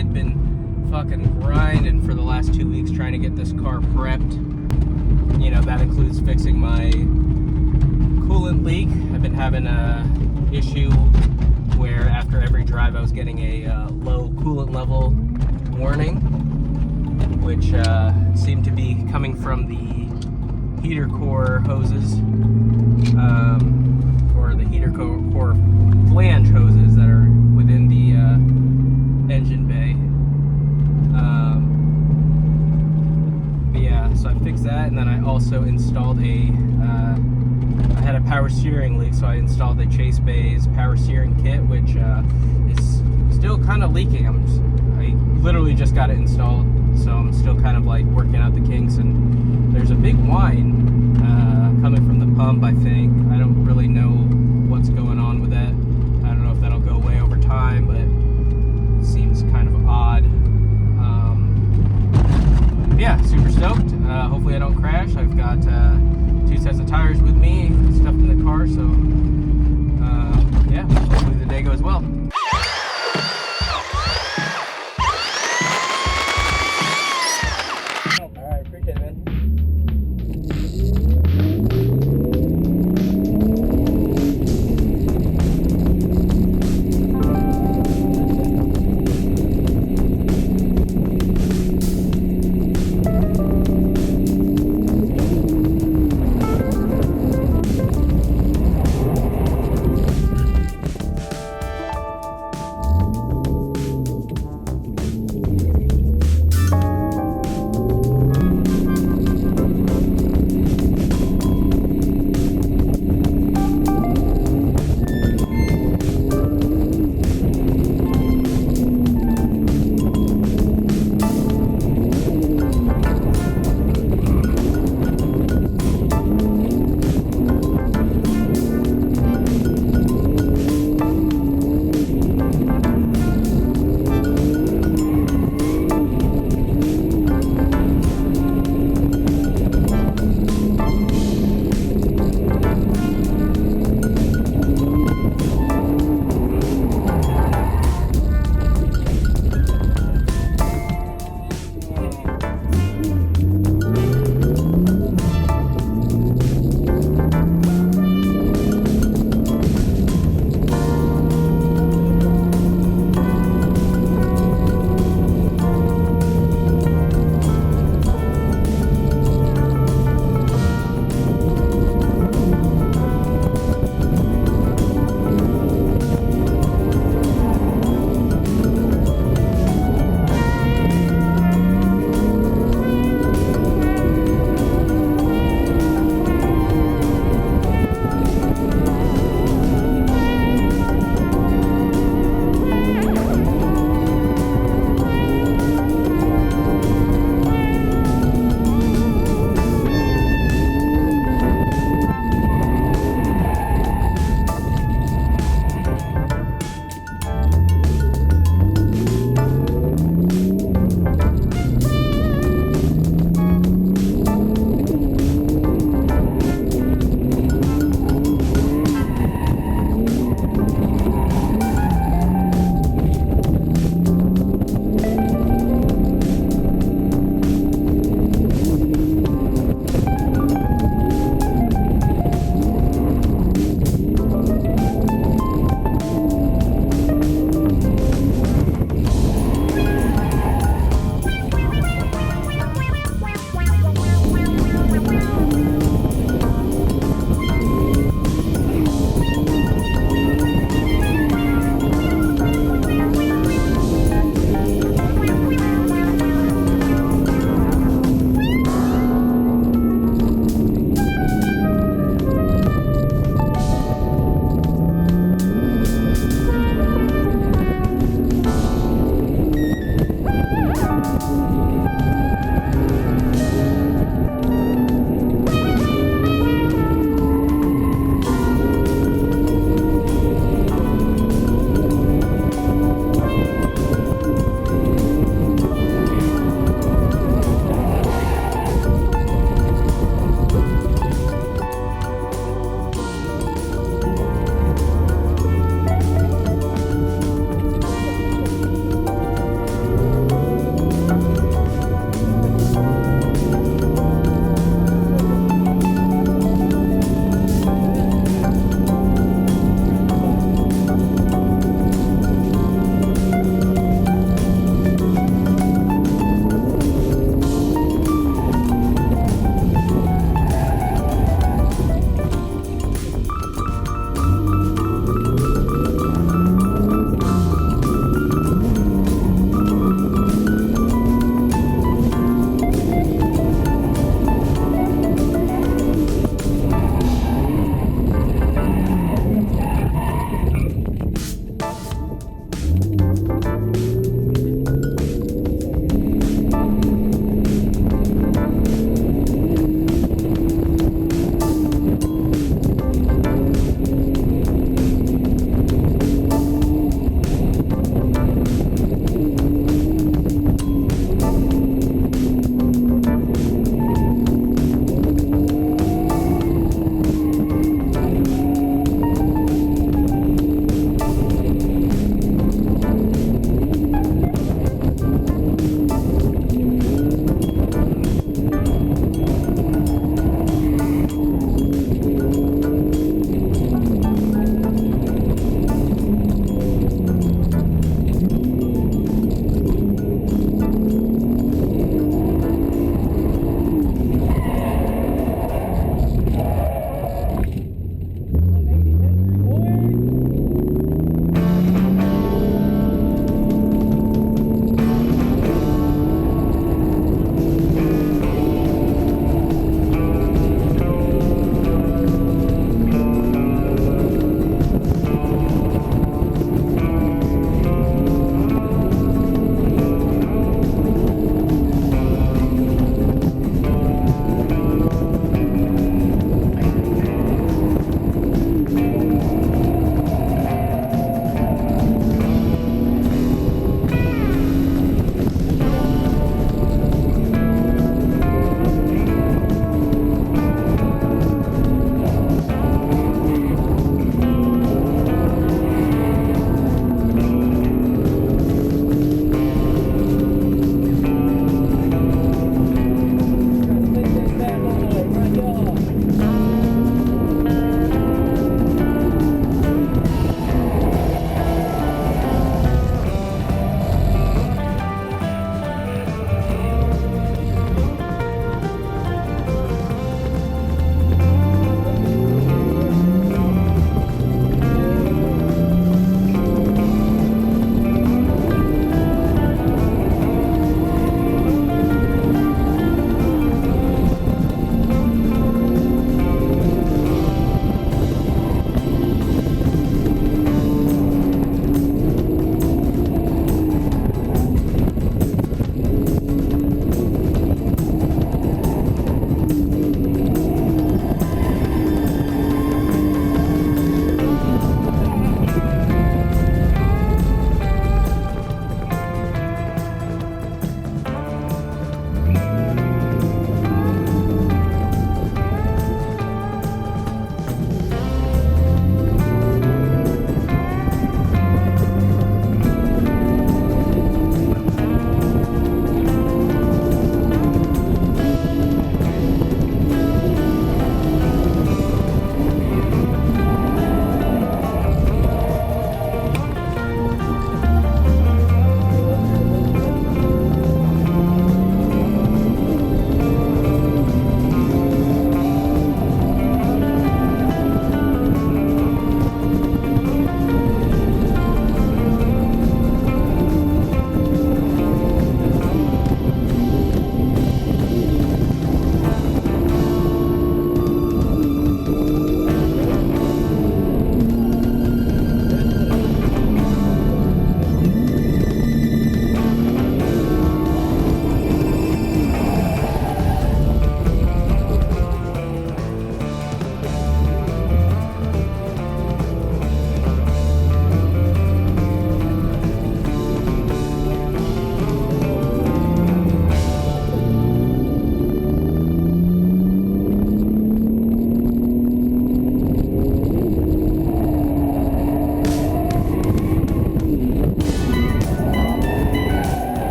excited. Been fucking grinding for the last 2 weeks trying to get this car prepped. You know, that includes fixing my coolant leak. I've been having a issue where after every drive I was getting a low coolant level warning, which seemed to be coming from the heater core hoses, or the heater core flange hoses that are within the engine bay. But yeah, so I fixed that, and then I also installed I had a power steering leak, so I installed the Chase Bay's power steering kit, which is still kind of leaking. I literally just got it installed, so I'm still kind of like working out the kinks, and there's a big whine coming from the pump, I think. I don't really know what's going on with that. I don't know if that'll go away over time, but it seems kind of odd. Yeah, super stoked. Hopefully I don't crash. I've got 2 sets of tires with me, stuffed in the car, so yeah, hopefully the day goes well. Alright, appreciate it, man.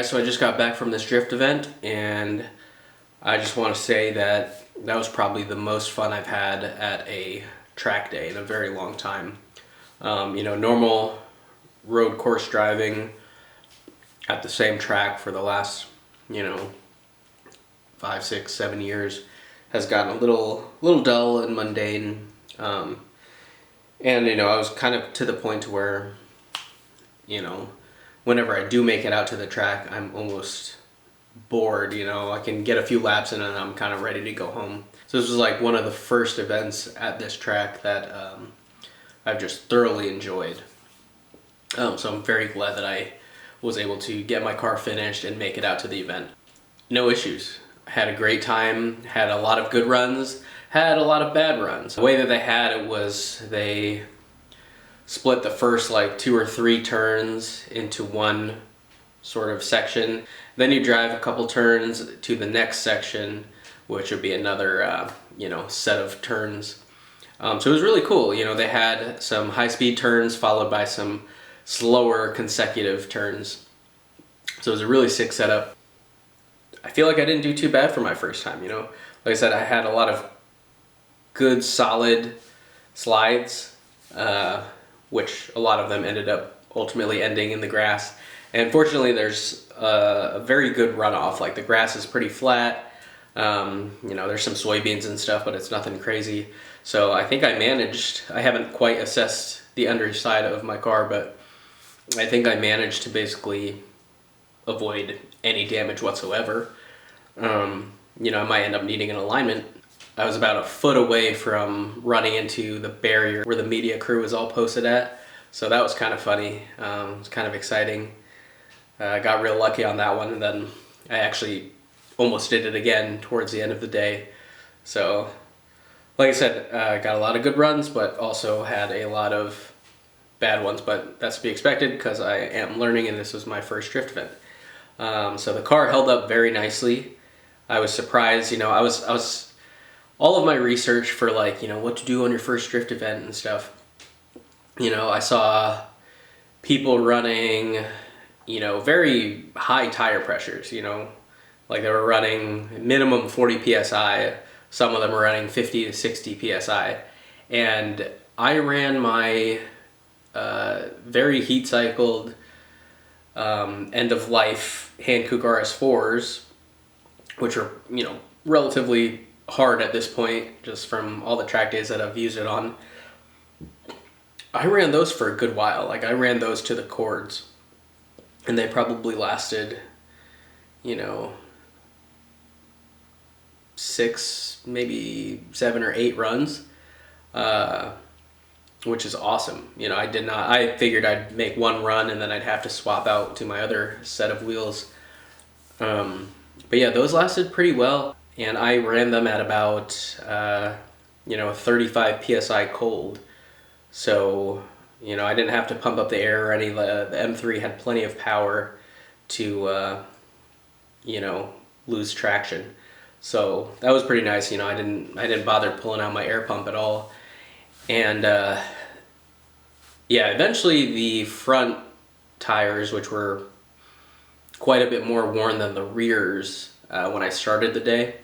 guys, so I just got back from this drift event, and I just want to say that that was probably the most fun I've had at a track day in a very long time. You know, normal road course driving at the same track for the last, you know, 5, 6, 7 years has gotten a little dull and mundane. And, you know, I was kind of to the point where, you know, whenever I do make it out to the track, I'm almost bored, you know. I can get a few laps in and I'm kind of ready to go home. So this was like one of the first events at this track that I've just thoroughly enjoyed. So I'm very glad that I was able to get my car finished and make it out to the event. No issues. Had a great time, had a lot of good runs, had a lot of bad runs. The way that they had it was they split the first like 2 or 3 turns into one sort of section. Then you drive a couple turns to the next section, which would be another you know, set of turns. So it was really cool. You know, they had some high-speed turns followed by some slower consecutive turns. So it was a really sick setup. I feel like I didn't do too bad for my first time, you know. Like I said, I had a lot of good, solid slides, which a lot of them ended up ultimately ending in the grass. And fortunately, there's a very good runoff. Like, the grass is pretty flat. You know, there's some soybeans and stuff, but it's nothing crazy. So I think I managed. I haven't quite assessed the underside of my car, but I think I managed to basically avoid any damage whatsoever. You know, I might end up needing an alignment. I was about a foot away from running into the barrier where the media crew was all posted at. So that was kind of funny. It was kind of exciting. I got real lucky on that one, and then I actually almost did it again towards the end of the day. So, like I said, I got a lot of good runs, but also had a lot of bad ones. But that's to be expected because I am learning, and this was my first drift event. So the car held up very nicely. I was surprised, you know, I was all of my research for, like, you know, what to do on your first drift event and stuff. You know, I saw people running, you know, very high tire pressures, you know, like they were running minimum 40 PSI. Some of them were running 50 to 60 PSI. And I ran my very heat cycled end of life Hankook RS4s, which are, you know, relatively hard at this point, just from all the track days that I've used it on. I ran those for a good while. Like, I ran those to the cords, and they probably lasted, you know, 6, maybe 7 or 8 runs, which is awesome. You know, I figured I'd make one run and then I'd have to swap out to my other set of wheels. But yeah, those lasted pretty well. And I ran them at about, you know, 35 PSI cold. So, you know, I didn't have to pump up the air or any. The M3 had plenty of power to, you know, lose traction. So that was pretty nice. You know, I didn't bother pulling out my air pump at all. And yeah, eventually the front tires, which were quite a bit more worn than the rears when I started the day,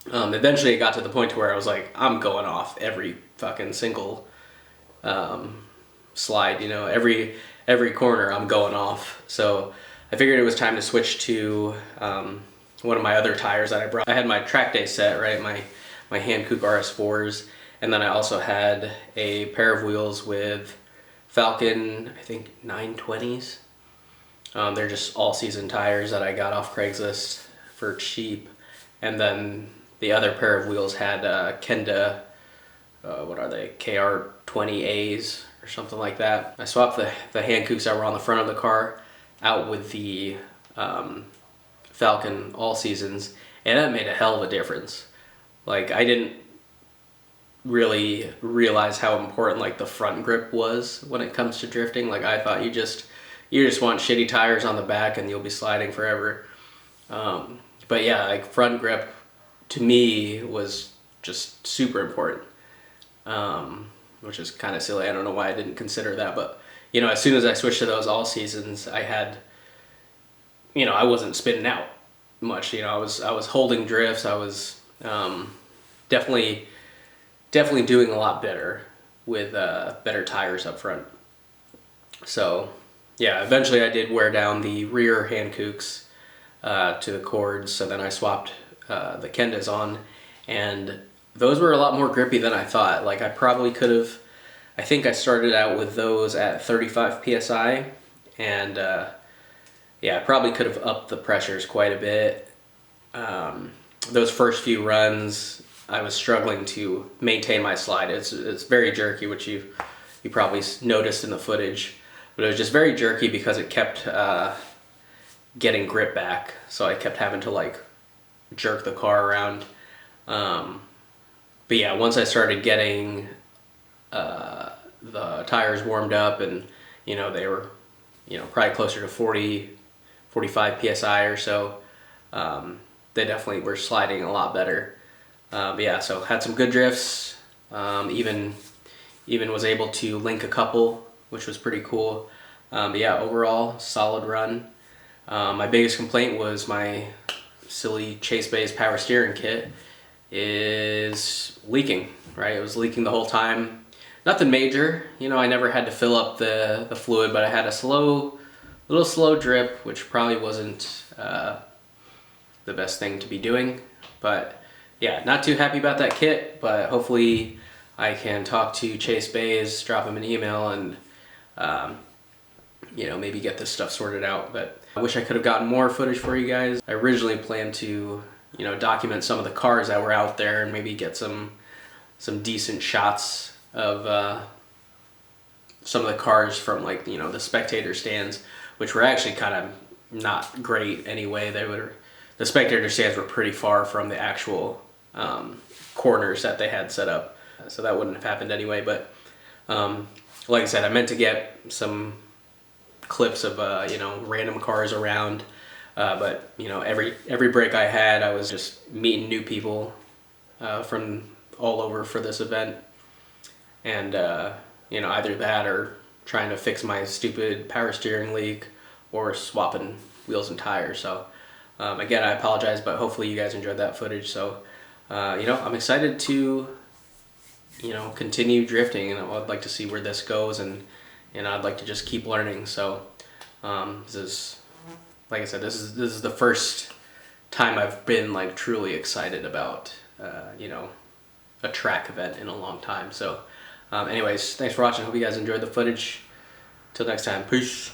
eventually it got to the point where I was like, I'm going off every fucking single slide, you know, every corner I'm going off. So I figured it was time to switch to one of my other tires that I brought. I had my track day set, right, my Hankook RS4s, and then I also had a pair of wheels with Falcon, I think 920s. They're just all-season tires that I got off Craigslist for cheap. And then the other pair of wheels had Kenda, what are they, KR20As or something like that. I swapped the Hankooks that were on the front of the car out with the Falcon all-seasons, and that made a hell of a difference. Like, I didn't really realize how important, like, the front grip was when it comes to drifting. Like, I thought you just want shitty tires on the back and you'll be sliding forever. But yeah, like, front grip to me was just super important, which is kind of silly. I don't know why I didn't consider that, but, you know, as soon as I switched to those all seasons, I had I wasn't spinning out much. I was holding drifts. I was definitely doing a lot better with better tires up front. So yeah, eventually I did wear down the rear Hankooks to the cords, so then I swapped the Kendas on, and those were a lot more grippy than I thought. Like, I probably could have, I think I started out with those at 35 psi, and yeah, I probably could have upped the pressures quite a bit. Those first few runs, I was struggling to maintain my slide. It's very jerky, which you probably noticed in the footage, but it was just very jerky because it kept getting grip back, so I kept having to like jerk the car around. But yeah, once I started getting the tires warmed up, and they were probably closer to 45 psi or so, they definitely were sliding a lot better. But yeah, so had some good drifts, even was able to link a couple, which was pretty cool. But yeah, overall solid run. My biggest complaint was my silly Chase Bays power steering kit is leaking, right? It was leaking the whole time. Nothing major, I never had to fill up the fluid, but I had a little slow drip, which probably wasn't the best thing to be doing. But yeah, not too happy about that kit, but hopefully I can talk to Chase Bays, drop him an email, and maybe get this stuff sorted out. But I wish I could have gotten more footage for you guys. I originally planned to document some of the cars that were out there and maybe get some decent shots of some of the cars from, like, the spectator stands, which were actually kind of not great anyway. The spectator stands were pretty far from the actual corners that they had set up, so that wouldn't have happened anyway. But like I said, I meant to get some clips of random cars around, but every break I had, I was just meeting new people from all over for this event, and either that or trying to fix my stupid power steering leak or swapping wheels and tires. So again, I apologize, but hopefully you guys enjoyed that footage. So I'm excited to continue drifting, and I'd like to see where this goes, and I'd like to just keep learning. So this is, like I said, this is the first time I've been like truly excited about a track event in a long time. So anyways, thanks for watching. Hope you guys enjoyed the footage. Till next time, peace.